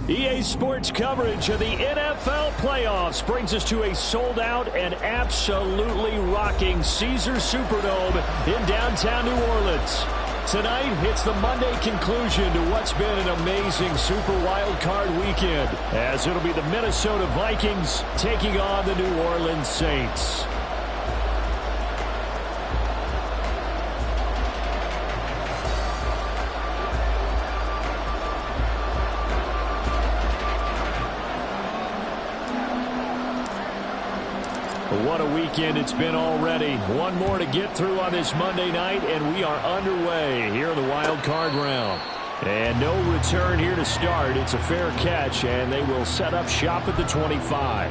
EA Sports coverage of the NFL playoffs brings us to a sold-out and absolutely rocking Caesars Superdome in downtown New Orleans. Tonight, it's the Monday conclusion to what's been an amazing Super Wildcard weekend, as it'll be the Minnesota Vikings taking on the New Orleans Saints. What a weekend it's been already. One more to get through on this Monday night, and we are underway here in the wild card round. And no return here to start. It's a fair catch, and they will set up shop at the 25.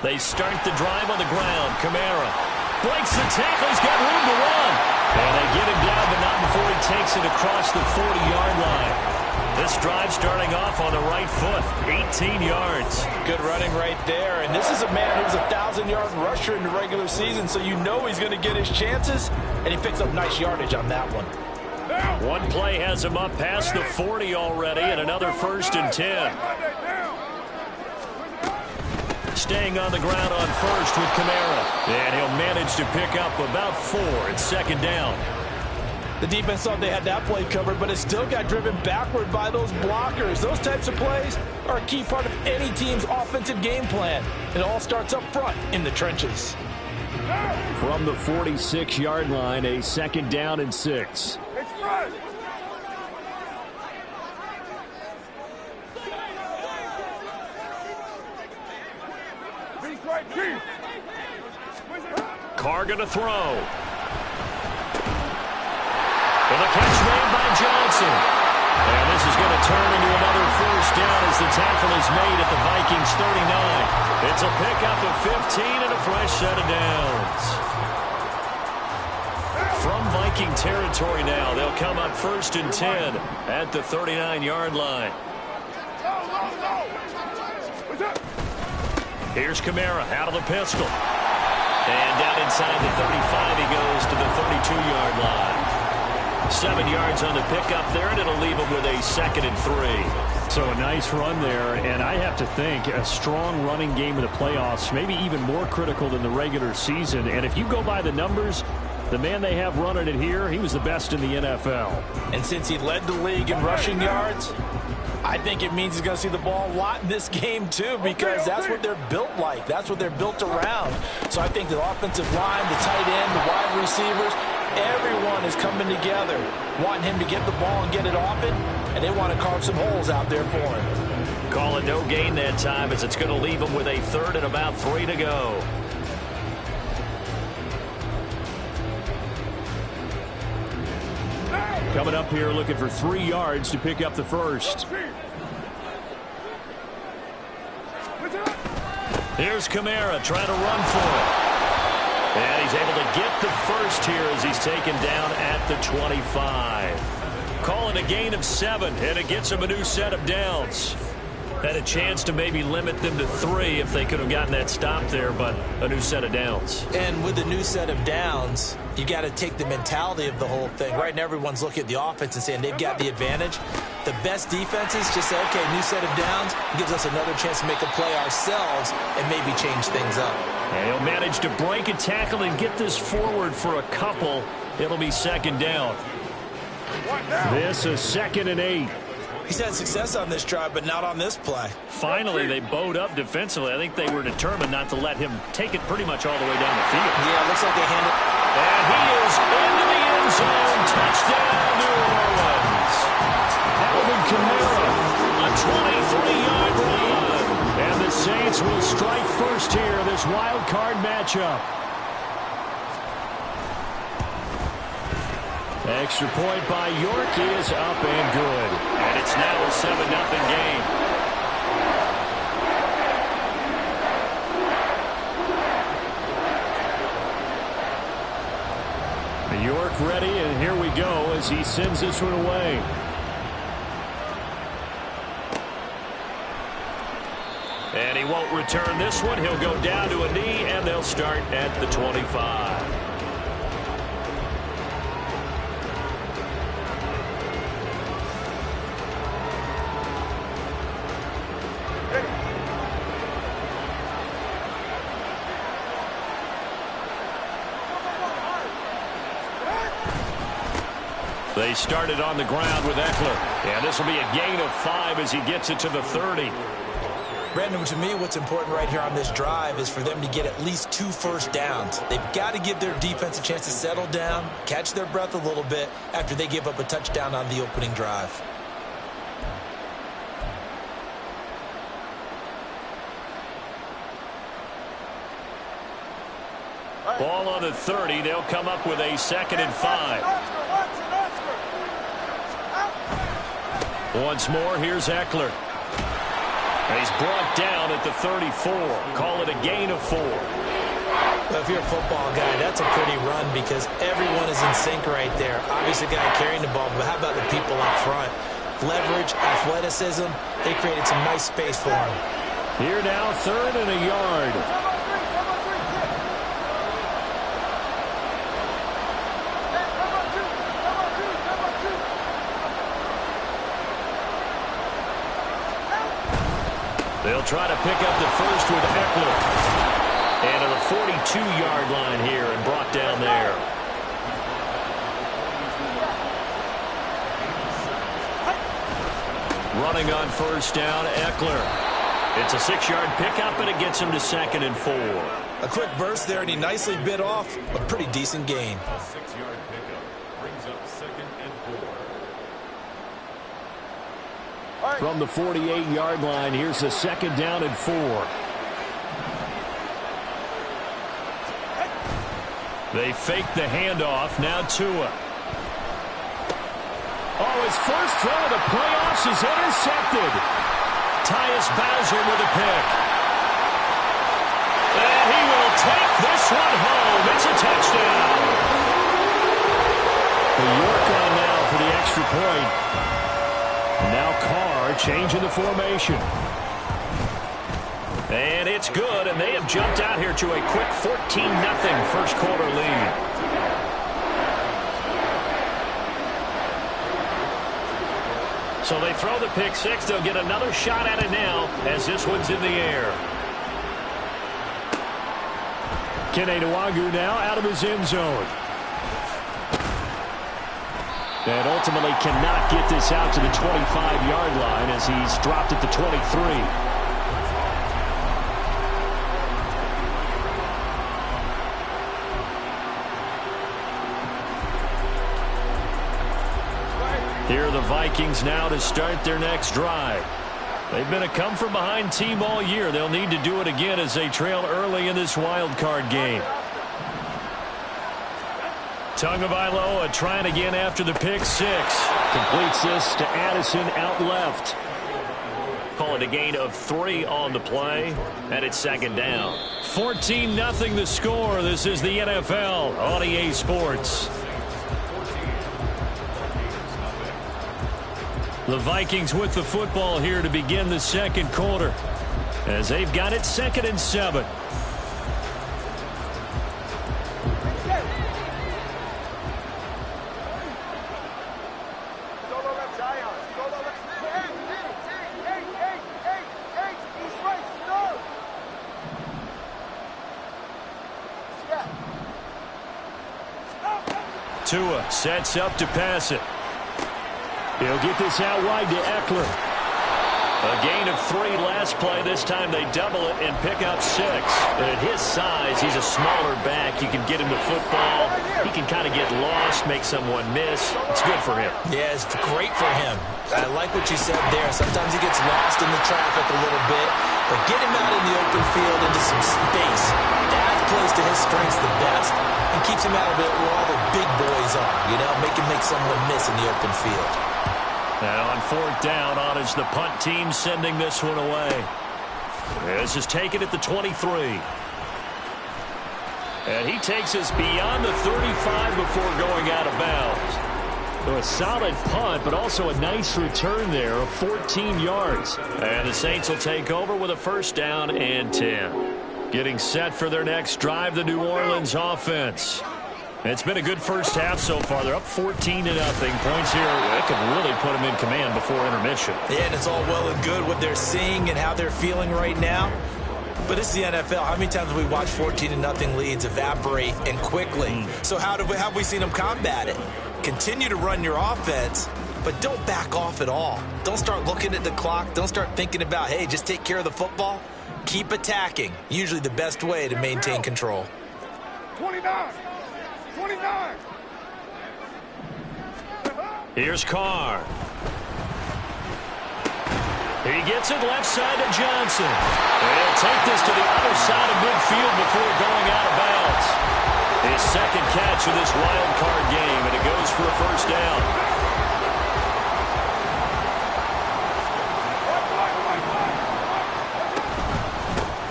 They start the drive on the ground. Kamara breaks the tackle. He's got room to run. And they get him down, but not before he takes it across the 40-yard line. This drive starting off on the right foot. 18 yards. Good running right there. And this is a man who's a 1,000-yard rusher in the regular season, so you know he's going to get his chances. And he picks up nice yardage on that one. One play has him up past the 40 already, and another 1st and 10. Staying on the ground on first with Kamara. And he'll manage to pick up about 4. It's 2nd down. The defense thought they had that play covered, but it still got driven backward by those blockers. Those types of plays are a key part of any team's offensive game plan. It all starts up front in the trenches. From the 46-yard line, a 2nd down and 6. Carr going to throw. And the catch made by Johnson. And this is going to turn into another 1st down as the tackle is made at the Vikings 39. It's a pickup of 15 and a fresh set of downs. From Viking territory now, they'll come up 1st and 10 at the 39-yard line. Here's Kamara out of the pistol. And down inside the 35, he goes to the 32-yard line. 7 yards on the pickup there, and it'll leave him with a 2nd and 3. So a nice run there, and I have to think a strong running game in the playoffs, maybe even more critical than the regular season. And if you go by the numbers, the man they have running it here, he was the best in the NFL. And since he led the league in rushing yards, I think it means he's going to see the ball a lot in this game, too, because that's what they're built like. That's what they're built around. So I think the offensive line, the tight end, the wide receivers, everyone is coming together, wanting him to get the ball and get it often, and they want to carve some holes out there for him. Call it no gain that time, as it's going to leave him with a 3rd and about 3 to go. Coming up here looking for 3 yards to pick up the 1st. Here's Kamara trying to run for it. And he's able to get the first here as he's taken down at the 25. Calling a gain of 7, and it gets him a new set of downs. Had a chance to maybe limit them to 3 if they could have gotten that stop there, but a new set of downs. And with the new set of downs, you got to take the mentality of the whole thing. Right now, everyone's looking at the offense and saying they've got the advantage. The best defenses just say, okay, new set of downs. It gives us another chance to make a play ourselves and maybe change things up. And he'll manage to break a tackle and get this forward for a couple. It'll be second down. This is 2nd and 8. He's had success on this drive, but not on this play. Finally, they bowed up defensively. I think they were determined not to let him take it pretty much all the way down the field. Yeah, it looks like they handled it. And he is into the end zone. Touchdown, New Orleans. Alvin Kamara, a 23-yard run. And the Saints will strike first here in this wild card matchup. Extra point by York is up and good. And it's now a 7-0 game. York ready, and here we go as he sends this one away. And he won't return this one. He'll go down to a knee, and they'll start at the 25. They started on the ground with Eckler. And this will be a gain of 5 as he gets it to the 30. Brandon, to me, what's important right here on this drive is for them to get at least 2 first downs. They've got to give their defense a chance to settle down, catch their breath a little bit after they give up a touchdown on the opening drive. Ball on the 30. They'll come up with a 2nd and 5. Once more, here's Eckler. And he's brought down at the 34. Call it a gain of 4. Well, if you're a football guy, that's a pretty run because everyone is in sync right there. Obviously, the guy carrying the ball, but how about the people up front? Leverage, athleticism, they created some nice space for him. Here now, 3rd and a yard. They'll try to pick up the first with Eckler. And to the 42-yard line here and brought down there. Running on first down, Eckler. It's a 6-yard pickup, and it gets him to 2nd and 4. A quick burst there, and he nicely bit off a pretty decent gain. A 6-yard pickup brings up 2nd and 4. From the 48-yard line, here's a 2nd down and 4. They fake the handoff. Now Tua. Oh, his first throw of the playoffs is intercepted. Tyus Bowser with a pick. And he will take this one home. It's a touchdown. The York on now for the extra point. Now Carr changing the formation. And it's good, and they have jumped out here to a quick 14-0 first quarter lead. So they throw the pick 6. They'll get another shot at it now as this one's in the air. Kene Nwagu now out of his end zone. And ultimately cannot get this out to the 25-yard line as he's dropped at the 23. Here are the Vikings now to start their next drive. They've been a come-from-behind team all year. They'll need to do it again as they trail early in this wild card game. Tagovailoa trying again after the pick 6. Completes this to Addison out left. Call it and a gain of 3 on the play, and it's second down. 14-0 the score. This is the NFL on EA Sports. The Vikings with the football here to begin the second quarter, as they've got it 2nd and 7. Tua sets up to pass it. He'll get this out wide to Eckler. A gain of 3 last play. This time they double it and pick up 6. And at his size, he's a smaller back. You can get him the football. He can kind of get lost, make someone miss. It's good for him. Yeah, it's great for him. I like what you said there. Sometimes he gets lost in the traffic a little bit. But get him out in the open field into some space. That plays to his strengths the best and keeps him out of it where all the big boys are. You know, make him make someone miss in the open field. Now on 4th down, on is the punt team sending this one away. This is taken at the 23. And he takes us beyond the 35 before going out of bounds. So a solid punt, but also a nice return there of 14 yards. And the Saints will take over with a 1st down and 10. Getting set for their next drive, the New Orleans offense. It's been a good first half so far. They're up 14-0. Points here that could really put them in command before intermission. Yeah, and it's all well and good what they're seeing and how they're feeling right now. But it's the NFL. How many times have we watched 14-0 leads evaporate and quickly? So how have we seen them combat it? Continue to run your offense, but don't back off at all. Don't start looking at the clock. Don't start thinking about, hey, just take care of the football. Keep attacking. Usually the best way to maintain control. 29. Here's Carr. He gets it left side to Johnson. He'll take this to the other side of midfield before going out of bounds. His 2nd catch of this wild card game, and it goes for a 1st down.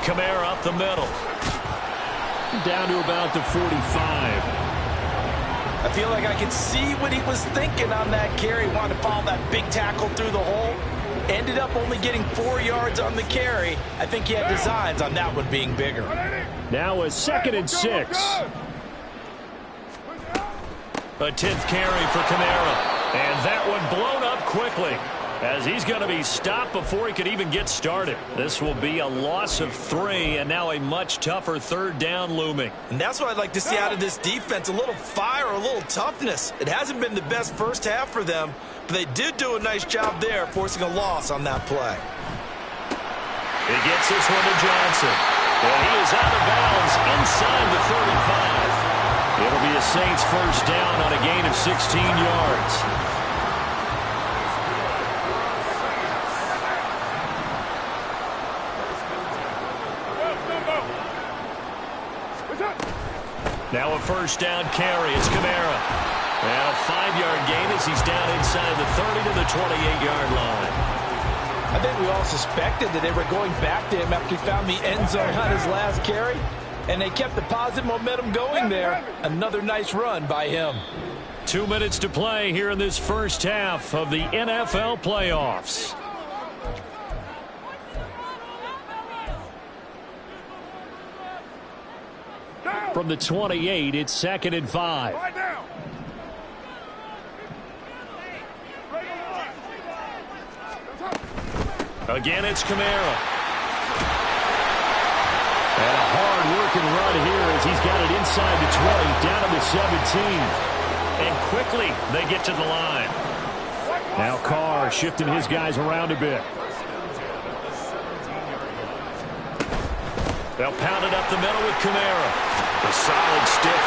Kamara up the middle. Down to about the 45. I feel like I could see what he was thinking on that carry. Wanted to follow that big tackle through the hole. Ended up only getting 4 yards on the carry. I think he had designs on that one being bigger. Now a 2nd and 6. A 10th carry for Kamara. And that one blown up quickly, as he's going to be stopped before he could even get started. This will be a loss of 3, and now a much tougher 3rd down looming. And that's what I'd like to see out of this defense, a little fire, a little toughness. It hasn't been the best first half for them, but they did do a nice job there, forcing a loss on that play. He gets this one to Johnson, and he is out of bounds inside the 35. It'll be a Saints 1st down on a gain of 16 yards. Now a 1st down carry. It's Kamara. And a 5-yard gain as he's down inside the 30 to the 28-yard line. I think we all suspected that they were going back to him after he found the end zone on his last carry. And they kept the positive momentum going there. Another nice run by him. 2 minutes to play here in this first half of the NFL playoffs. From the 28, it's 2nd and 5. Again, it's Kamara. And a hard-working run here as he's got it inside the 20, down to the 17. And quickly, they get to the line. Now Carr shifting his guys around a bit. They'll pound it up the middle with Kamara. A solid stick.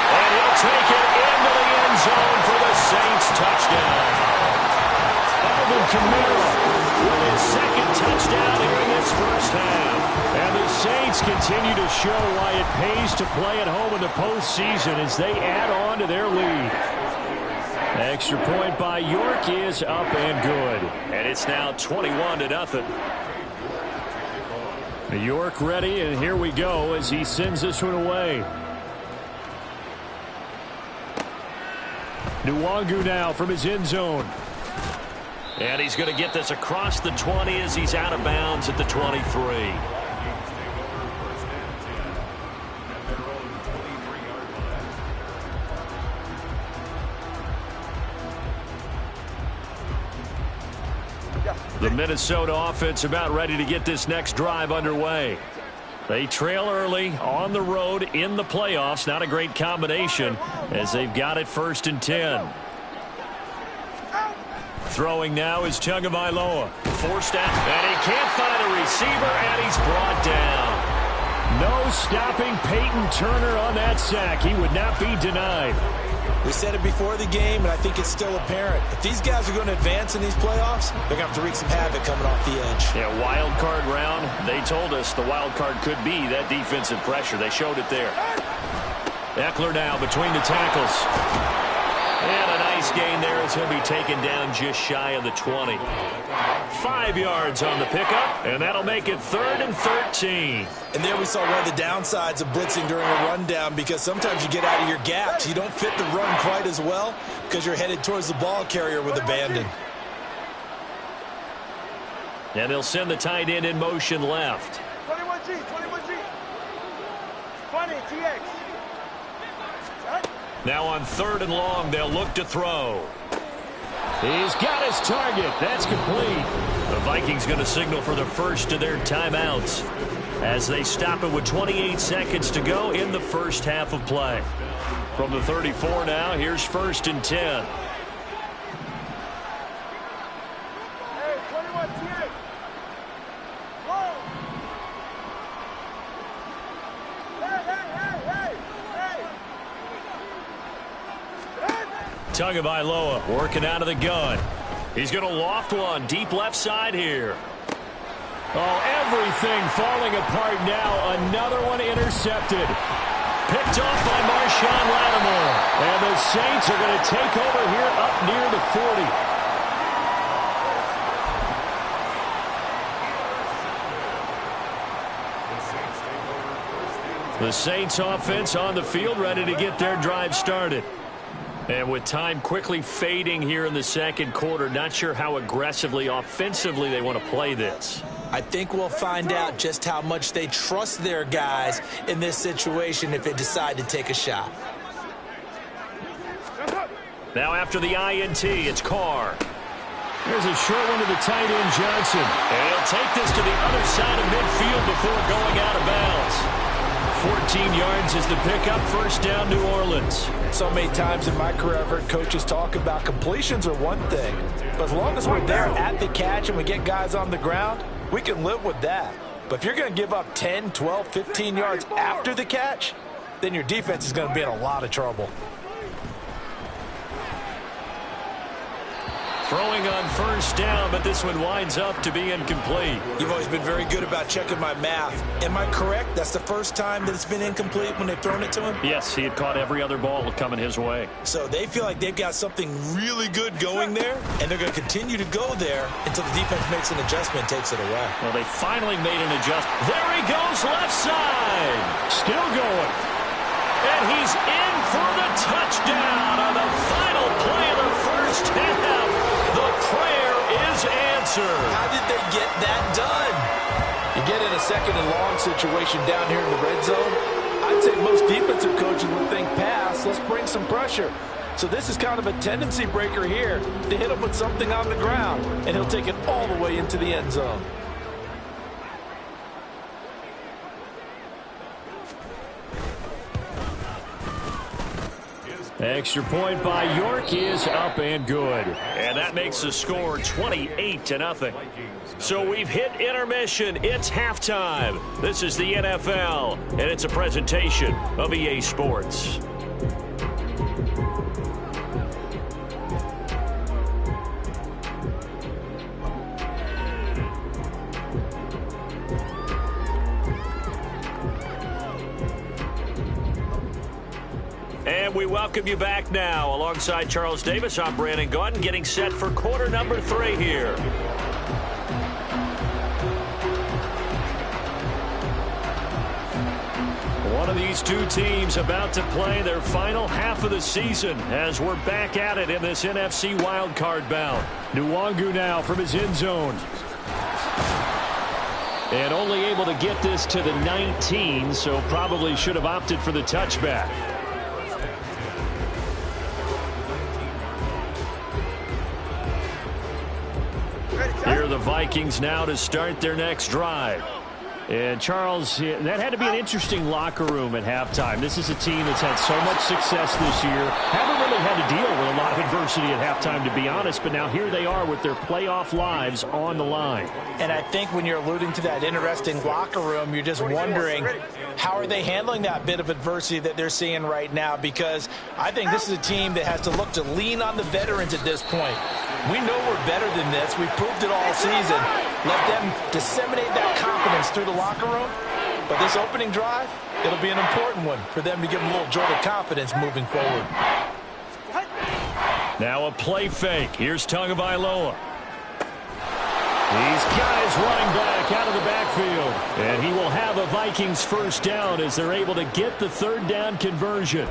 And he'll take it into the end zone for the Saints touchdown. Alvin Kamara with his 2nd touchdown here in this first half. And the Saints continue to show why it pays to play at home in the postseason as they add on to their lead. Extra point by York is up and good. And it's now 21-0. York ready, and here we go as he sends this one away. Nwangu now from his end zone. And he's going to get this across the 20 as he's out of bounds at the 23. The Minnesota offense about ready to get this next drive underway. They trail early on the road in the playoffs. Not a great combination as they've got it 1st and 10. Throwing now is Tagovailoa. Forced out, and he can't find a receiver, and he's brought down. No stopping Peyton Turner on that sack. He would not be denied. We said it before the game, and I think it's still apparent. If these guys are going to advance in these playoffs, they're going to have to wreak some havoc coming off the edge. Yeah, wild card round. They told us the wild card could be that defensive pressure. They showed it there. Eckler now between the tackles. And a nice gain there as he'll be taken down just shy of the 20. 5 yards on the pickup, and that'll make it 3rd and 13. And there we saw one of the downsides of blitzing during a rundown, because sometimes you get out of your gaps. You don't fit the run quite as well because you're headed towards the ball carrier with abandon. And they'll send the tight end in motion left. 21G, 21G. 20, TX. Now on 3rd and long, they'll look to throw. He's got his target. That's complete. The Vikings going to signal for the first of their timeouts as they stop it with 28 seconds to go in the first half of play. From the 34 now, here's 1st and 10. Hey, 21 TX. Whoa. Hey. Tagovailoa working out of the gun. He's going to loft one deep left side here. Oh, everything falling apart now. Another one intercepted. Picked off by Marshawn Lattimore. And the Saints are going to take over here up near the 40. The Saints offense on the field ready to get their drive started. And with time quickly fading here in the second quarter, not sure how aggressively, offensively they want to play this. I think we'll find out just how much they trust their guys in this situation if they decide to take a shot. Now after the INT, it's Carr. There's a short one to the tight end, Johnson. And he'll take this to the other side of midfield before going out of bounds. 14 yards is the pickup, 1st down, New Orleans. So many times in my career I've heard coaches talk about completions are one thing, but as long as we're there at the catch and we get guys on the ground, we can live with that. But if you're going to give up 10, 12, 15 yards after the catch, then your defense is going to be in a lot of trouble. Throwing on 1st down, but this one winds up to be incomplete. You've always been very good about checking my math. Am I correct? That's the first time that it's been incomplete when they've thrown it to him? Yes, he had caught every other ball coming his way. So they feel like they've got something really good going there, and they're going to continue to go there until the defense makes an adjustment and takes it away. Well, they finally made an adjustment. There he goes, left side. Still going. And he's in for the touchdown on the final play of the first half. The prayer is answered. How did they get that done? You get in a 2nd and long situation down here in the red zone, I'd say most defensive coaches would think pass, let's bring some pressure. So this is kind of a tendency breaker here to hit him with something on the ground, and he'll take it all the way into the end zone. Extra point by York is up and good. And that makes the score 28-0. So we've hit intermission. It's halftime. This is the NFL, and it's a presentation of EA Sports. And we welcome you back now. Alongside Charles Davis, I'm Brandon Gaudin, getting set for quarter number 3 here. One of these two teams about to play their final half of the season as we're back at it in this NFC wildcard bout. Nwangu now from his end zone. And only able to get this to the 19, so probably should have opted for the touchback. Here are the Vikings now to start their next drive. And Charles, that had to be an interesting locker room at halftime. This is a team that's had so much success this year. Haven't really had to deal with a lot of adversity at halftime, to be honest. But now here they are with their playoff lives on the line. And I think when you're alluding to that interesting locker room, you're just wondering how are they handling that bit of adversity that they're seeing right now? Because I think this is a team that has to look to lean on the veterans at this point. We know we're better than this. We've proved it all season. Let them disseminate that confidence through the locker room. But this opening drive, it'll be an important one for them to give them a little jolt of confidence moving forward. Now a play fake. Here's Tagovailoa. He's got his running back out of the backfield. And he will have a Vikings first down as they're able to get the third down conversion.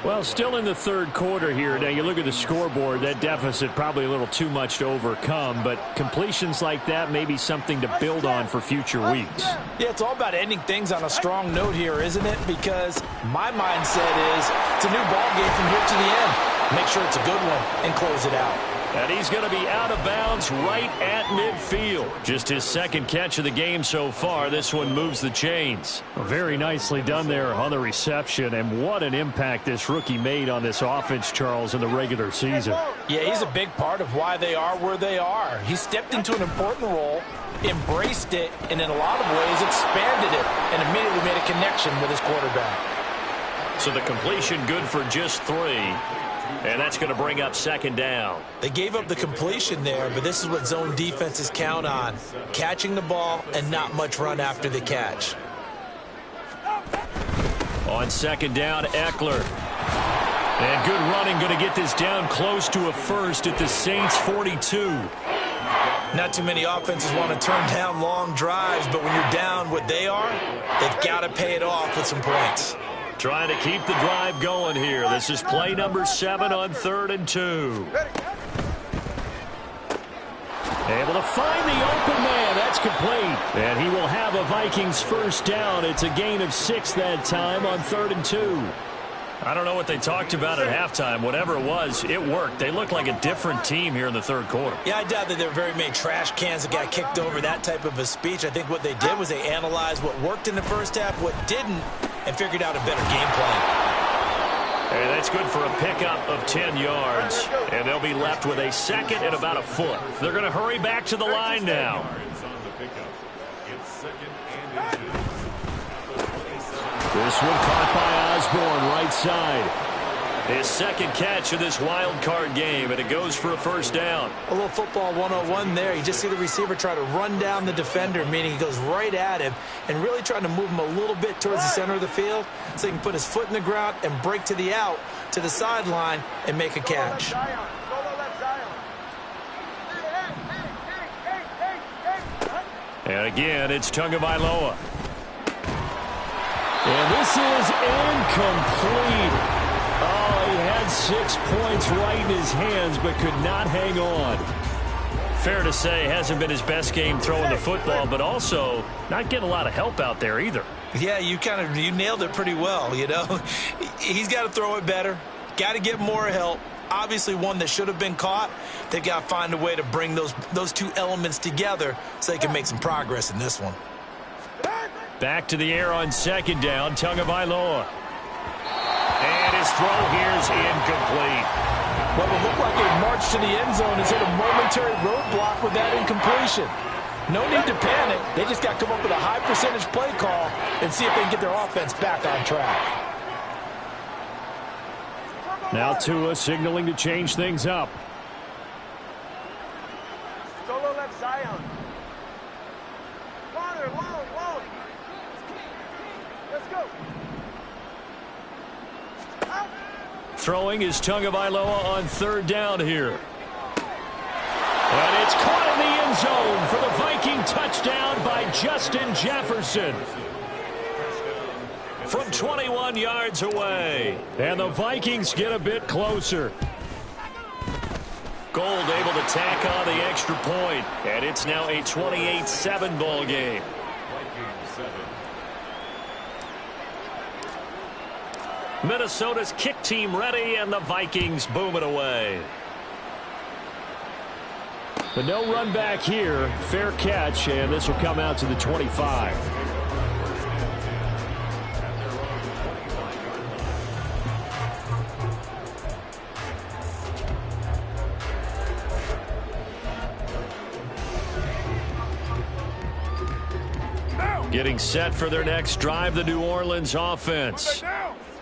Well, still in the third quarter here. Now, you look at the scoreboard, that deficit probably a little too much to overcome, but completions like that may be something to build on for future weeks. Yeah, it's all about ending things on a strong note here, isn't it? Because my mindset is it's a new ball game from here to the end. Make sure it's a good one and close it out. And he's going to be out of bounds right at midfield. Just his second catch of the game so far. This one moves the chains. Very nicely done there on the reception. And what an impact this rookie made on this offense, Charles, in the regular season. Yeah, he's a big part of why they are where they are. He stepped into an important role, embraced it, and in a lot of ways expanded it, and immediately made a connection with his quarterback. So the completion good for just 3. And that's going to bring up second down. They gave up the completion there, but this is what zone defenses count on. Catching the ball and not much run after the catch. On second down, Eckler. And good running, going to get this down close to a first at the Saints' 42. Not too many offenses want to turn down long drives, but when you're down what they are, they've got to pay it off with some points. Trying to keep the drive going here. This is play number 7 on 3rd and 2. Able to find the open man. That's complete. And he will have a Vikings first down. It's a gain of 6 that time on 3rd and 2. I don't know what they talked about at halftime. Whatever it was, it worked. They looked like a different team here in the third quarter. Yeah, I doubt that there were very many trash cans that got kicked over, that type of a speech. I think what they did was they analyzed what worked in the first half, what didn't, and figured out a better game plan. And that's good for a pickup of 10 yards. And they'll be left with a second and about a foot. They're going to hurry back to the line now. This one caught by Osborne, right side. His second catch of this wild card game, and it goes for a first down. A little football 101 there. You just see the receiver try to run down the defender, meaning he goes right at him and really trying to move him a little bit towards the center of the field so he can put his foot in the ground and break to the out, to the sideline, and make a catch. And again, it's Tagovailoa. And this is incomplete. Oh, he had 6 points right in his hands, but could not hang on. Fair to say, hasn't been his best game throwing the football, but also not getting a lot of help out there either. Yeah, you nailed it pretty well, you know. He's got to throw it better. Got to get more help. Obviously one that should have been caught. They've got to find a way to bring those two elements together so they can make some progress in this one. Back to the air on second down, Tagovailoa. And his throw here's incomplete. What will look like a march to the end zone is hit a momentary roadblock with that incompletion. No need to panic. They just got to come up with a high percentage play call and see if they can get their offense back on track. Now Tua signaling to change things up. Solo left Zion. Father, long. Let's go. Out. Throwing is Tagovailoa on third down here. And it's caught in the end zone for the Viking touchdown by Justin Jefferson. from 21 yards away. And the Vikings get a bit closer. Gold able to tack on the extra point, and it's now a 28-7 ball game. Minnesota's kick team ready, and the Vikings boom it away. But no run back here. Fair catch, and this will come out to the 25. Getting set for their next drive, the New Orleans offense.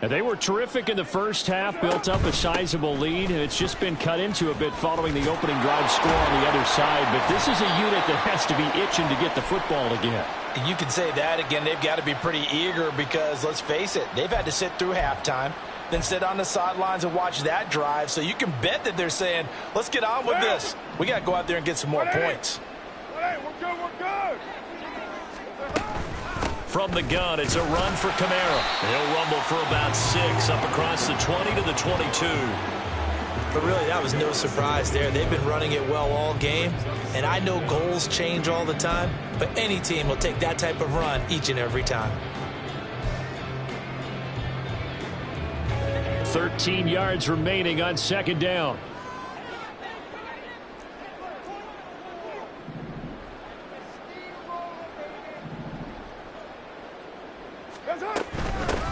And they were terrific in the first half, built up a sizable lead, and it's just been cut into a bit following the opening drive score on the other side. But this is a unit that has to be itching to get the football again. You can say that again. They've got to be pretty eager because, let's face it, they've had to sit through halftime, then sit on the sidelines and watch that drive. So you can bet that they're saying, let's get on with this. We got to go out there and get some more points. We're good, we're good. From the gun, it's a run for Kamara. He'll rumble for about 6 up across the 20 to the 22. But really, that was no surprise there. They've been running it well all game. And I know goals change all the time, but any team will take that type of run each and every time. 13 yards remaining on second down.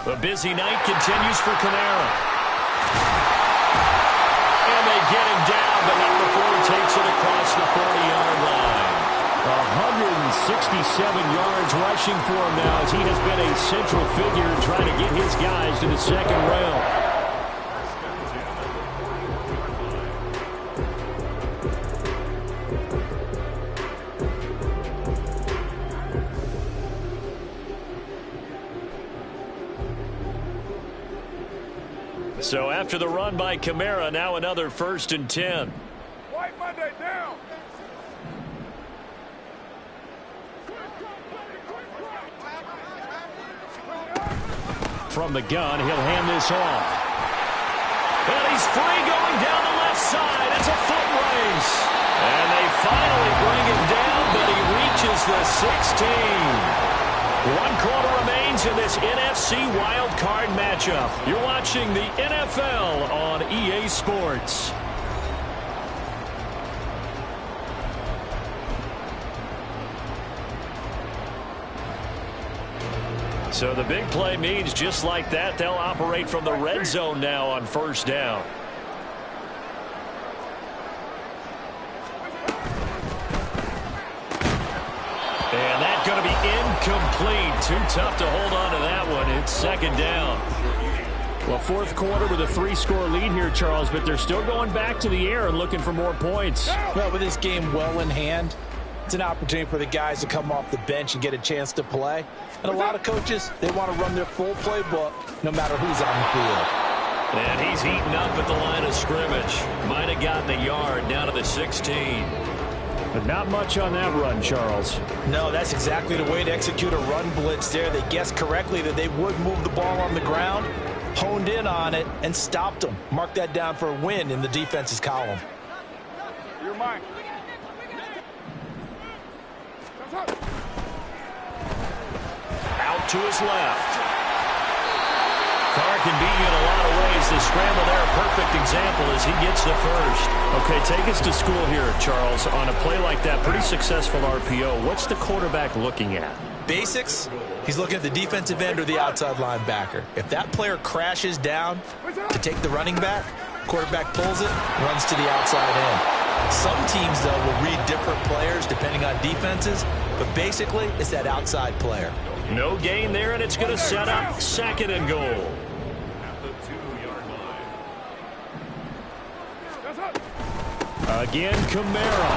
The busy night continues for Kamara. And they get him down, but not before he takes it across the 40-yard line. 167 yards rushing for him now as he has been a central figure trying to get his guys to the second round. So after the run by Kamara, now another 1st and 10. White Monday down. From the gun, he'll hand this off. And he's free going down the left side. It's a foot race. And they finally bring him down, but he reaches the 16. 1 quarter remains in this NFC Wildcard matchup. You're watching the NFL on EA Sports. So the big play means just like that, they'll operate from the red zone now on 1st down. And that's going to be incomplete. Too tough to hold on to that one. It's 2nd down. Well, 4th quarter with a 3-score lead here, Charles, but they're still going back to the air and looking for more points. Well, with this game well in hand, it's an opportunity for the guys to come off the bench and get a chance to play. And a lot of coaches, they want to run their full playbook no matter who's on the field. And he's heating up at the line of scrimmage. Might have gotten a yard down to the 16. But not much on that run, Charles. No, that's exactly the way to execute a run blitz there. They guessed correctly that they would move the ball on the ground, honed in on it, and stopped them. Mark that down for a win in the defense's column. You're mine. Out to his left. Carr can beat you in a lot of ways. The scramble there, a perfect example as he gets the first. Okay, take us to school here, Charles. On a play like that, pretty successful RPO. What's the quarterback looking at? Basics, he's looking at the defensive end or the outside linebacker. If that player crashes down to take the running back, quarterback pulls it, runs to the outside end. Some teams, though, will read different players depending on defenses, but basically it's that outside player. No gain there, and it's going to set up 2nd and goal. At the 2-yard line. Again, Kamara.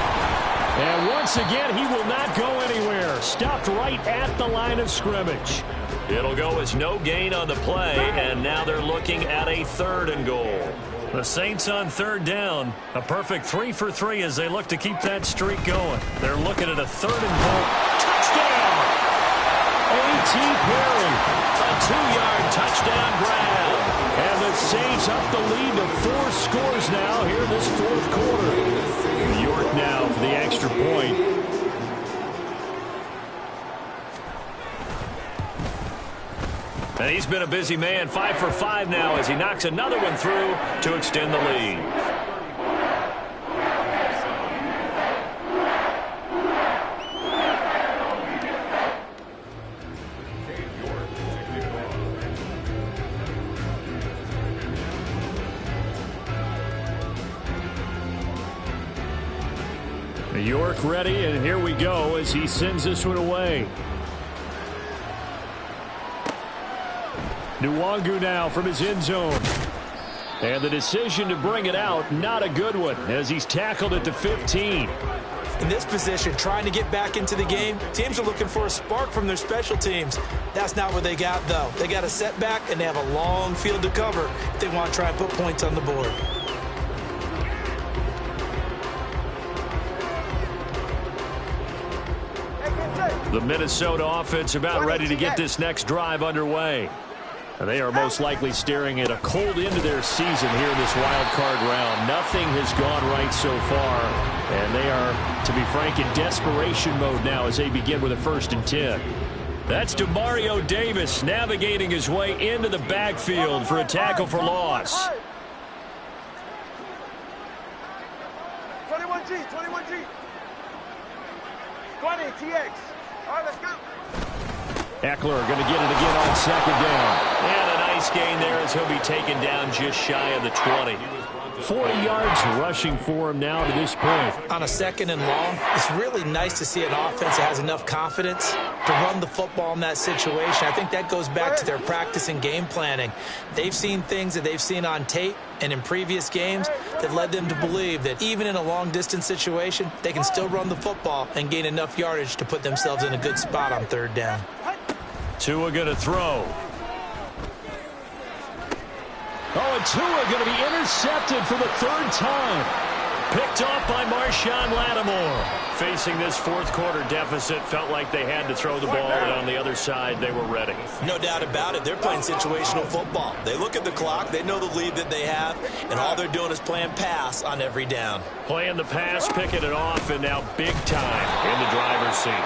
And once again, he will not go anywhere. Stopped right at the line of scrimmage. It'll go as no gain on the play, and now they're looking at a 3rd and goal. The Saints on 3rd down. A perfect 3 for 3 as they look to keep that streak going. They're looking at a 3rd and goal. Touchdown! A.T. Perry. A 2-yard And he's been a busy man, 5 for 5 now as he knocks another one through to extend the lead. York ready, and here we go as he sends this one away. Nwangu now from his end zone. And the decision to bring it out, not a good one, as he's tackled at the 15. In this position, trying to get back into the game, teams are looking for a spark from their special teams. That's not what they got, though. They got a setback, and they have a long field to cover if they want to try and put points on the board. The Minnesota offense about ready to get this next drive underway. And they are most likely staring at a cold end to their season here in this wild card round. Nothing has gone right so far. And they are, to be frank, in desperation mode now as they begin with a 1st and 10. That's Demario Davis navigating his way into the backfield for a tackle for loss. 21G, 21G. 20, TX. All right, let's go. Eckler going to get it again on 2nd down. And a nice gain there as he'll be taken down just shy of the 20. 40 yards rushing for him now to this point. On a 2nd and long, it's really nice to see an offense that has enough confidence to run the football in that situation. I think that goes back to their practice and game planning. They've seen things that they've seen on tape and in previous games that led them to believe that even in a long-distance situation, they can still run the football and gain enough yardage to put themselves in a good spot on 3rd down. Tua going to throw. Oh, and Tua going to be intercepted for the 3rd time. Picked off by Marshawn Lattimore. Facing this 4th quarter deficit, felt like they had to throw the ball, and on the other side, they were ready. No doubt about it. They're playing situational football. They look at the clock, they know the lead that they have, and all they're doing is playing pass on every down. Playing the pass, picking it off, and now big time in the driver's seat.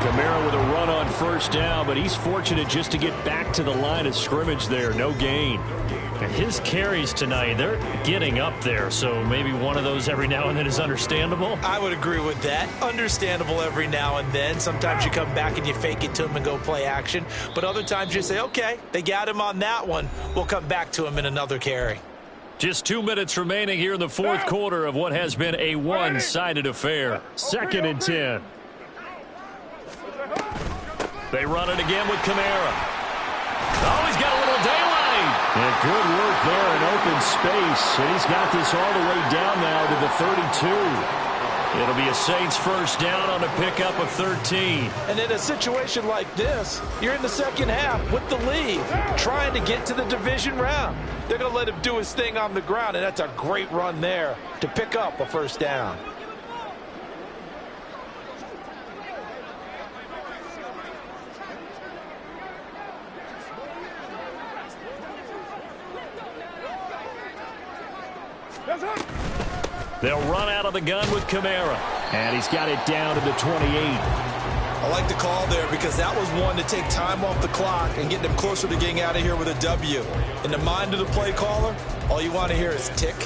Kamara with a run on 1st down, but he's fortunate just to get back to the line of scrimmage there. No gain. And his carries tonight, they're getting up there, so maybe one of those every now and then is understandable. I would agree with that. Understandable every now and then. Sometimes you come back and you fake it to him and go play action. But other times you say, okay, they got him on that one. We'll come back to him in another carry. Just 2 minutes remaining here in the 4th quarter of what has been a one-sided affair. 2nd and 10. They run it again with Kamara. Oh, he's got a little daylight. And good work there in open space. And he's got this all the way down now to the 32. It'll be a Saints 1st down on a pickup of 13. And in a situation like this, you're in the 2nd half with the lead, trying to get to the division round. They're going to let him do his thing on the ground, and that's a great run there to pick up a 1st down. They'll run out of the gun with Kamara. And he's got it down to the 28. I like the call there because that was one to take time off the clock and get them closer to getting out of here with a W. In the mind of the play caller, all you want to hear is tick,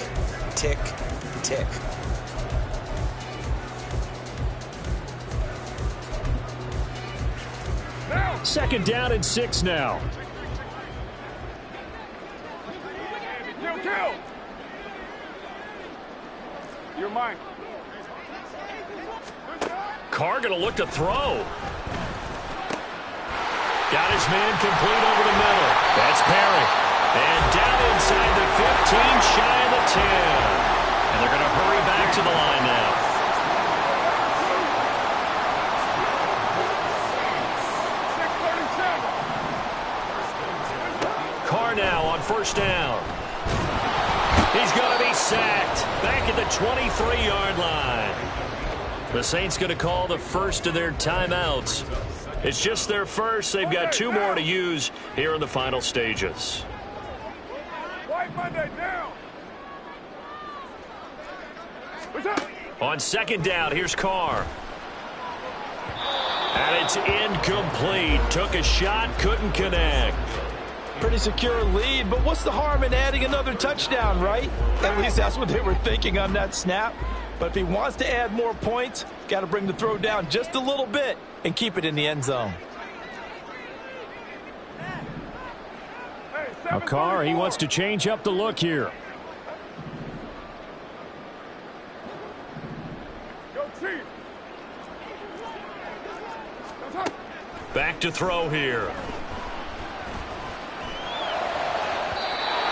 tick, tick. Now. 2nd down and 6 now. Kill. You're mine. Carr going to look to throw. Got his man complete over the middle. That's Perry. And down inside the 15, shy of the 10. And they're going to hurry back to the line now. Carr now on 1st down. He's going to be sacked back at the 23-yard line. The Saints going to call the first of their timeouts. It's just their first. They've got 2 more to use here in the final stages. White Monday down. What's up? On 2nd down, here's Carr. And it's incomplete. Took a shot, couldn't connect. Pretty secure lead, but what's the harm in adding another touchdown, right? At least that's what they were thinking on that snap. But if he wants to add more points, got to bring the throw down just a little bit and keep it in the end zone. Now Carr, he wants to change up the look here. Back to throw here.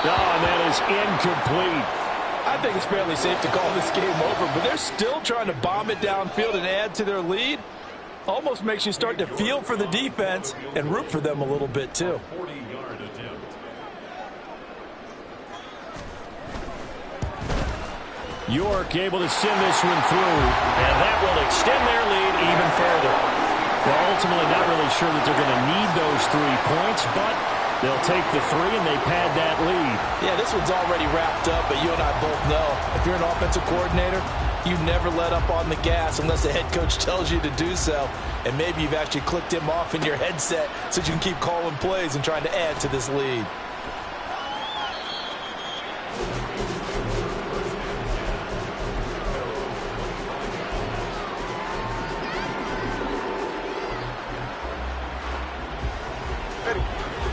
Oh, and that is incomplete. I think it's fairly safe to call this game over, but they're still trying to bomb it downfield and add to their lead. Almost makes you start to feel for the defense and root for them a little bit too. 40-yard attempt. York able to send this one through. And that will extend their lead even further. Well, ultimately not really sure that they're going to need those 3 points, but they'll take the 3 and they pad that lead. Yeah, this one's already wrapped up, but you and I both know if you're an offensive coordinator, you never let up on the gas unless the head coach tells you to do so. And maybe you've actually clicked him off in your headset so you can keep calling plays and trying to add to this lead.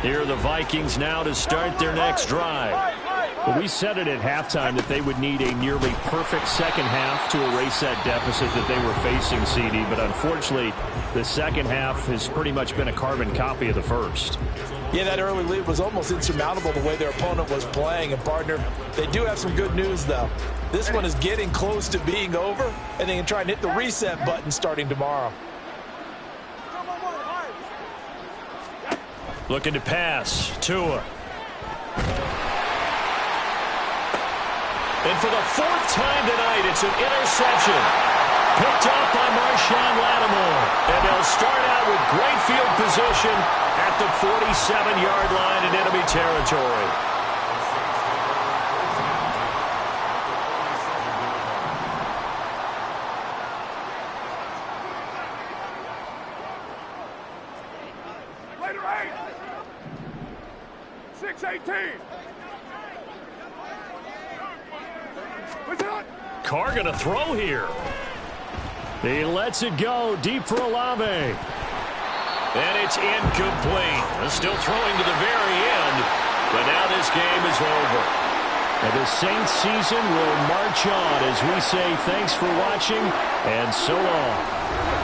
Here are the Vikings now to start their next drive. Well, we said it at halftime that they would need a nearly perfect second half to erase that deficit that they were facing, CD. But unfortunately, the second half has pretty much been a carbon copy of the first. Yeah, that early lead was almost insurmountable the way their opponent was playing. And, partner, they do have some good news, though. This one is getting close to being over, and they can try and hit the reset button starting tomorrow. Looking to pass. Tua. And for the 4th time tonight, it's an interception. Picked up by Marshawn Lattimore. And they'll start out with great field position at the 47-yard line in enemy territory. Later 8. 6-18. Carr going to throw here. He lets it go deep for Olave. And it's incomplete. Still throwing to the very end, but now this game is over. And the Saints season will march on as we say thanks for watching and so long.